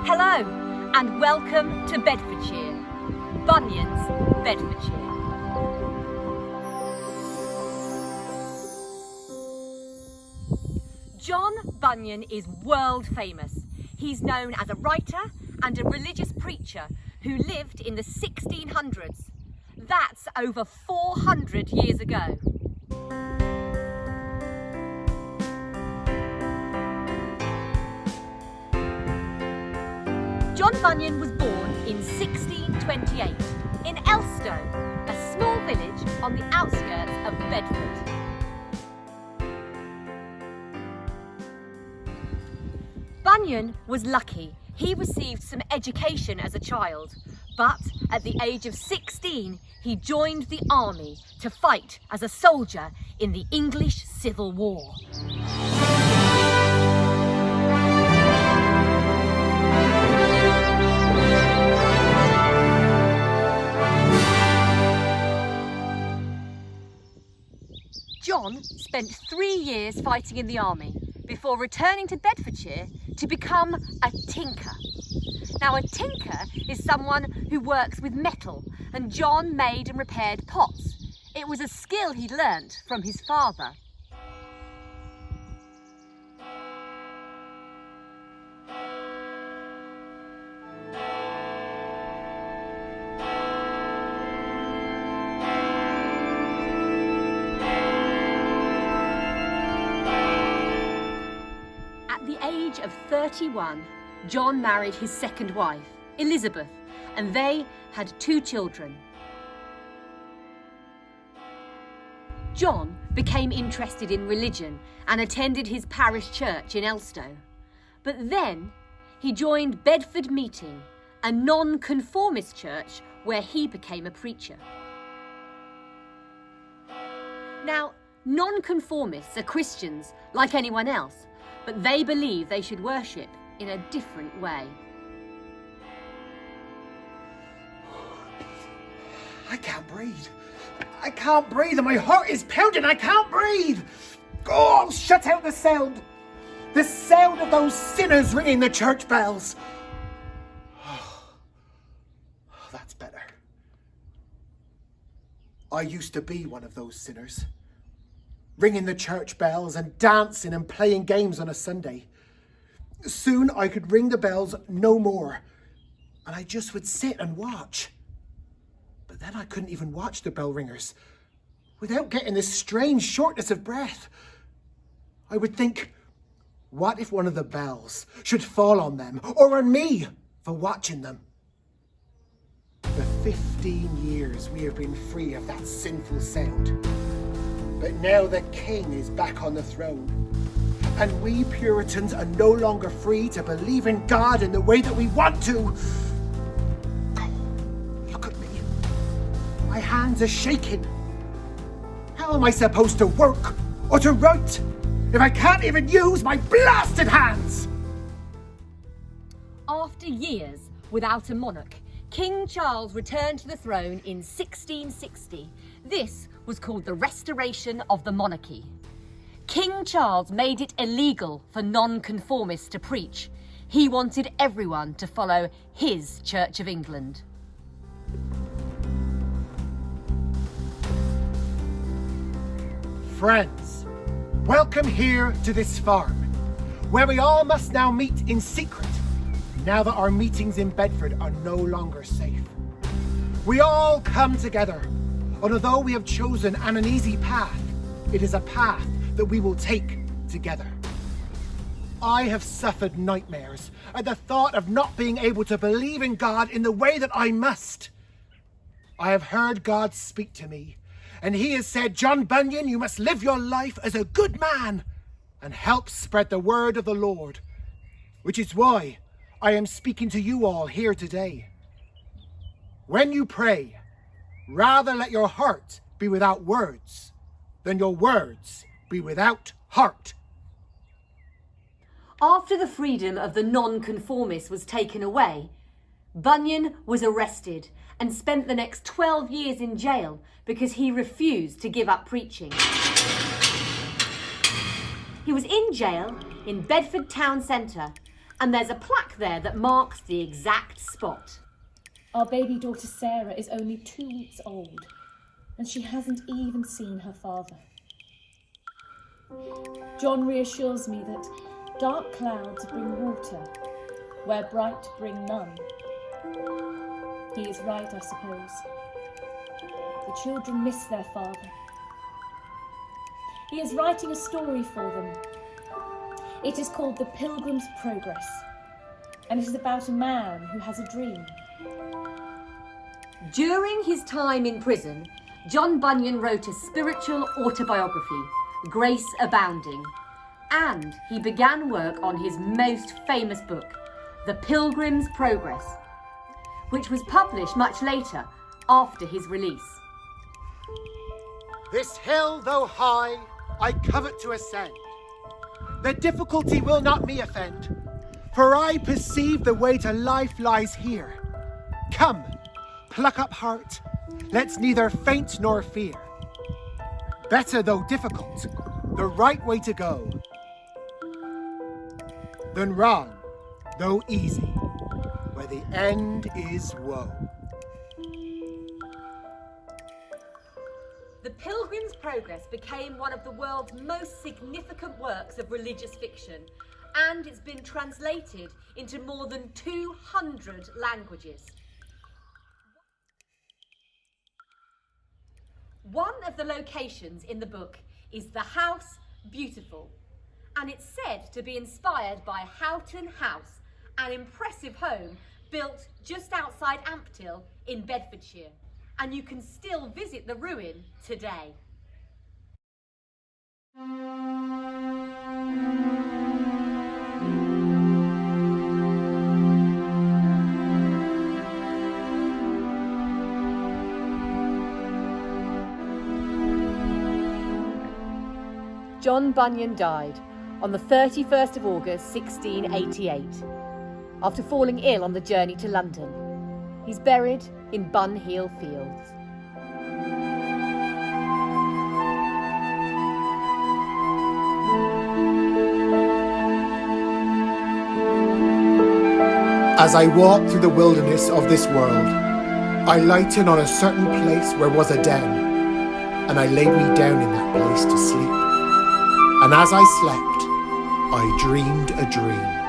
Hello and welcome to Bedfordshire, Bunyan's Bedfordshire. John Bunyan is world famous. He's known as a writer and a religious preacher who lived in the 1600s. That's over 400 years ago. John Bunyan was born in 1628 in Elstow, a small village on the outskirts of Bedford. Bunyan was lucky. He received some education as a child, but at the age of 16, he joined the army to fight as a soldier in the English Civil War. John spent 3 years fighting in the army before returning to Bedfordshire to become a tinker. Now, a tinker is someone who works with metal, and John made and repaired pots. It was a skill he'd learnt from his father. At the age of 31, John married his second wife, Elizabeth, and they had 2 children. John became interested in religion and attended his parish church in Elstow. But then he joined Bedford Meeting, a non-conformist church where he became a preacher. Now, non-conformists are Christians like anyone else, but they believe they should worship in a different way. I can't breathe. I can't breathe and my heart is pounding. I can't breathe. Oh, shut out the sound. The sound of those sinners ringing the church bells. Oh, that's better. I used to be one of those sinners, ringing the church bells and dancing and playing games on a Sunday. Soon I could ring the bells no more, and I just would sit and watch. But then I couldn't even watch the bell ringers without getting this strange shortness of breath. I would think, what if one of the bells should fall on them or on me for watching them? For 15 years we have been free of that sinful sound. But now the king is back on the throne, and we Puritans are no longer free to believe in God in the way that we want to. Oh, look at me. My hands are shaking. How am I supposed to work or to write if I can't even use my blasted hands? After years without a monarch, King Charles returned to the throne in 1660. This was called the Restoration of the Monarchy. King Charles made it illegal for non-conformists to preach. He wanted everyone to follow his Church of England. Friends, welcome here to this farm, where we all must now meet in secret, now that our meetings in Bedford are no longer safe. We all come together, and although we have chosen an uneasy path, it is a path that we will take together. I have suffered nightmares at the thought of not being able to believe in God in the way that I must. I have heard God speak to me, and he has said, John Bunyan, you must live your life as a good man and help spread the word of the Lord, which is why I am speaking to you all here today. When you pray, rather let your heart be without words than your words be without heart. After the freedom of the non-conformists was taken away, Bunyan was arrested and spent the next 12 years in jail because he refused to give up preaching. He was in jail in Bedford town centre, and there's a plaque there that marks the exact spot. Our baby daughter Sarah is only 2 weeks old, and she hasn't even seen her father. John reassures me that dark clouds bring water, where bright bring none. He is right, I suppose. The children miss their father. He is writing a story for them. It is called The Pilgrim's Progress, and it is about a man who has a dream. During his time in prison, John Bunyan wrote a spiritual autobiography, Grace Abounding, and he began work on his most famous book, The Pilgrim's Progress, which was published much later after his release. This hill, though high, I covet to ascend. The difficulty will not me offend, for I perceive the way to life lies here. Come, pluck up heart, let's neither faint nor fear. Better though difficult, the right way to go, than wrong, though easy, where the end is woe. The Pilgrim's Progress became one of the world's most significant works of religious fiction, and it's been translated into more than 200 languages. One of the locations in the book is the House Beautiful, and it's said to be inspired by Houghton House, an impressive home built just outside Ampthill in Bedfordshire, and you can still visit the ruin today. John Bunyan died on the 31st of August 1688 after falling ill on the journey to London. He's buried in Bunhill Fields. As I walk through the wilderness of this world, I lighten on a certain place where was a den, and I laid me down in that place to sleep. And as I slept, I dreamed a dream.